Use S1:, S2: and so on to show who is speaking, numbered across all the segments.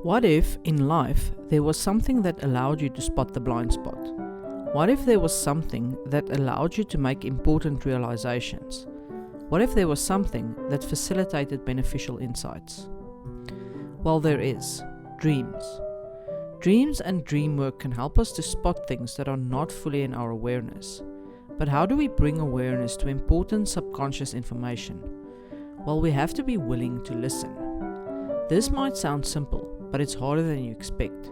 S1: What if, in life, there was something that allowed you to spot the blind spot? What if there was something that allowed you to make important realizations? What if there was something that facilitated beneficial insights? Well, there is. Dreams. Dreams and dream work can help us to spot things that are not fully in our awareness. But how do we bring awareness to important subconscious information? Well, we have to be willing to listen. This might sound simple, but it's harder than you expect.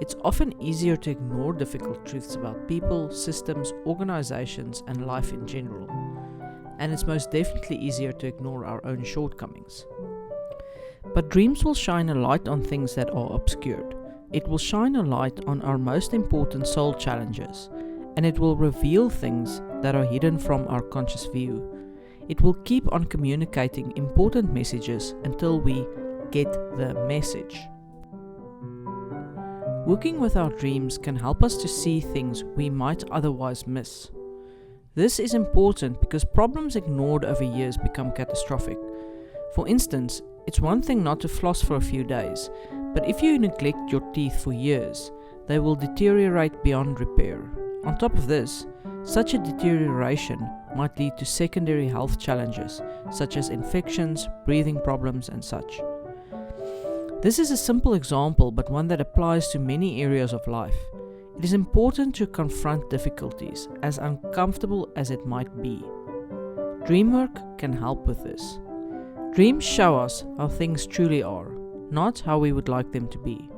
S1: It's often easier to ignore difficult truths about people, systems, organizations, and life in general. And it's most definitely easier to ignore our own shortcomings. But dreams will shine a light on things that are obscured. It will shine a light on our most important soul challenges, and it will reveal things that are hidden from our conscious view. It will keep on communicating important messages until we get the message. Working with our dreams can help us to see things we might otherwise miss. This is important because problems ignored over years become catastrophic. For instance, it's one thing not to floss for a few days, but if you neglect your teeth for years, they will deteriorate beyond repair. On top of this, such a deterioration might lead to secondary health challenges such as infections, breathing problems, and such. This is a simple example, but one that applies to many areas of life. It is important to confront difficulties, as uncomfortable as it might be. Dreamwork can help with this. Dreams show us how things truly are, not how we would like them to be.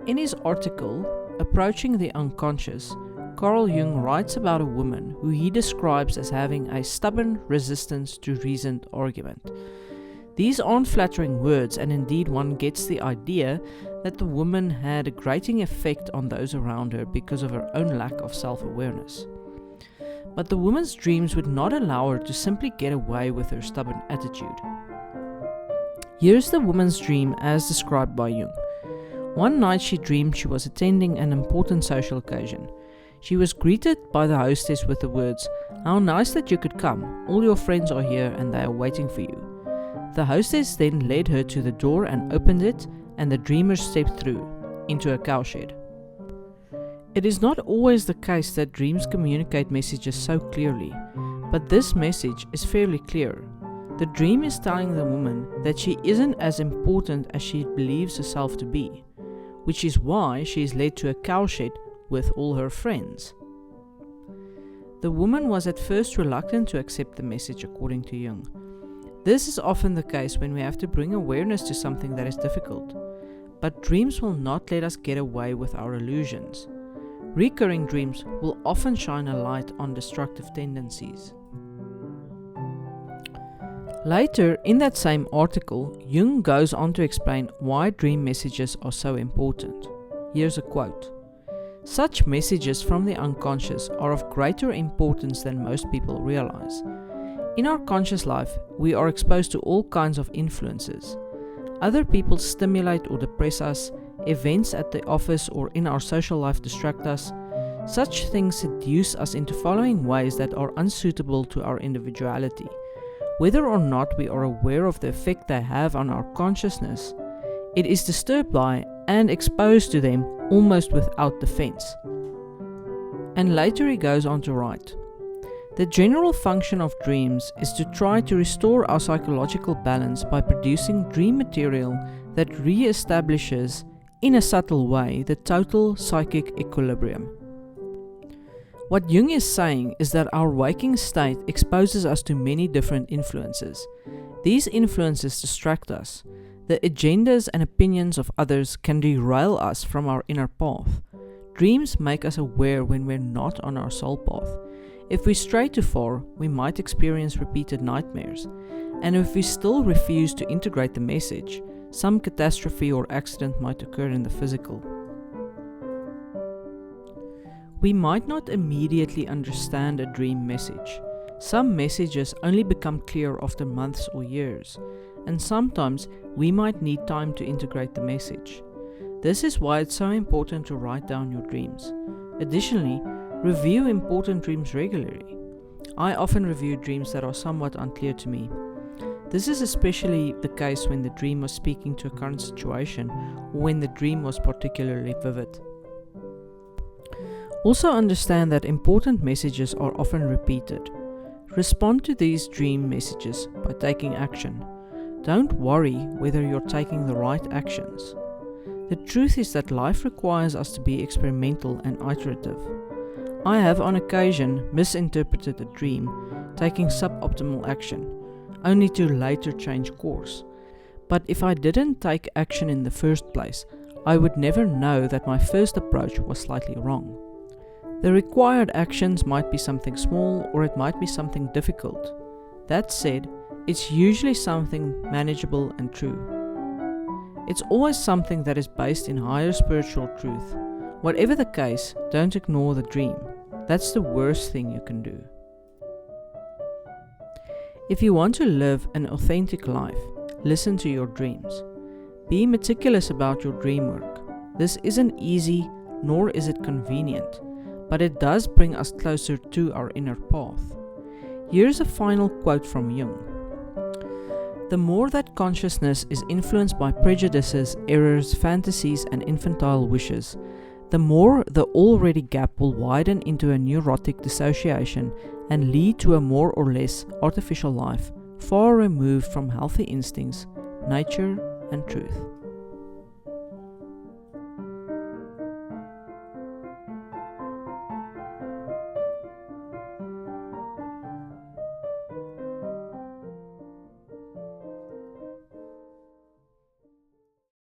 S1: In his article, Approaching the Unconscious, Carl Jung writes about a woman who he describes as having a stubborn resistance to reasoned argument. These aren't flattering words, and indeed one gets the idea that the woman had a grating effect on those around her because of her own lack of self-awareness. But the woman's dreams would not allow her to simply get away with her stubborn attitude. Here's the woman's dream as described by Jung. One night she dreamed she was attending an important social occasion. She was greeted by the hostess with the words, "How nice that you could come. All your friends are here and they are waiting for you." The hostess then led her to the door and opened it, and the dreamer stepped through, into a cowshed. It is not always the case that dreams communicate messages so clearly, but this message is fairly clear. The dream is telling the woman that she isn't as important as she believes herself to be, which is why she is led to a cowshed with all her friends. The woman was at first reluctant to accept the message according to Jung. This is often the case when we have to bring awareness to something that is difficult. But dreams will not let us get away with our illusions. Recurring dreams will often shine a light on destructive tendencies. Later, in that same article, Jung goes on to explain why dream messages are so important. Here's a quote. "Such messages from the unconscious are of greater importance than most people realize. In our conscious life, we are exposed to all kinds of influences. Other people stimulate or depress us, events at the office or in our social life distract us. Such things seduce us into following ways that are unsuitable to our individuality. Whether or not we are aware of the effect they have on our consciousness, it is disturbed by and exposed to them almost without defense." And later he goes on to write, "The general function of dreams is to try to restore our psychological balance by producing dream material that re-establishes, in a subtle way, the total psychic equilibrium." What Jung is saying is that our waking state exposes us to many different influences. These influences distract us. The agendas and opinions of others can derail us from our inner path. Dreams make us aware when we're not on our soul path. If we stray too far, we might experience repeated nightmares. And if we still refuse to integrate the message, some catastrophe or accident might occur in the physical. We might not immediately understand a dream message. Some messages only become clear after months or years, and sometimes we might need time to integrate the message. This is why it's so important to write down your dreams. Additionally, review important dreams regularly. I often review dreams that are somewhat unclear to me. This is especially the case when the dream was speaking to a current situation or when the dream was particularly vivid. Also understand that important messages are often repeated. Respond to these dream messages by taking action. Don't worry whether you're taking the right actions. The truth is that life requires us to be experimental and iterative. I have on occasion misinterpreted a dream, taking suboptimal action, only to later change course. But if I didn't take action in the first place, I would never know that my first approach was slightly wrong. The required actions might be something small or it might be something difficult. That said, it's usually something manageable and true. It's always something that is based in higher spiritual truth. Whatever the case, don't ignore the dream. That's the worst thing you can do. If you want to live an authentic life, listen to your dreams. Be meticulous about your dream work. This isn't easy, nor is it convenient, but it does bring us closer to our inner path. Here's a final quote from Jung. The more that consciousness is influenced by prejudices, errors, fantasies, and infantile wishes, the more the already gap will widen into a neurotic dissociation and lead to a more or less artificial life, far removed from healthy instincts, nature, and truth.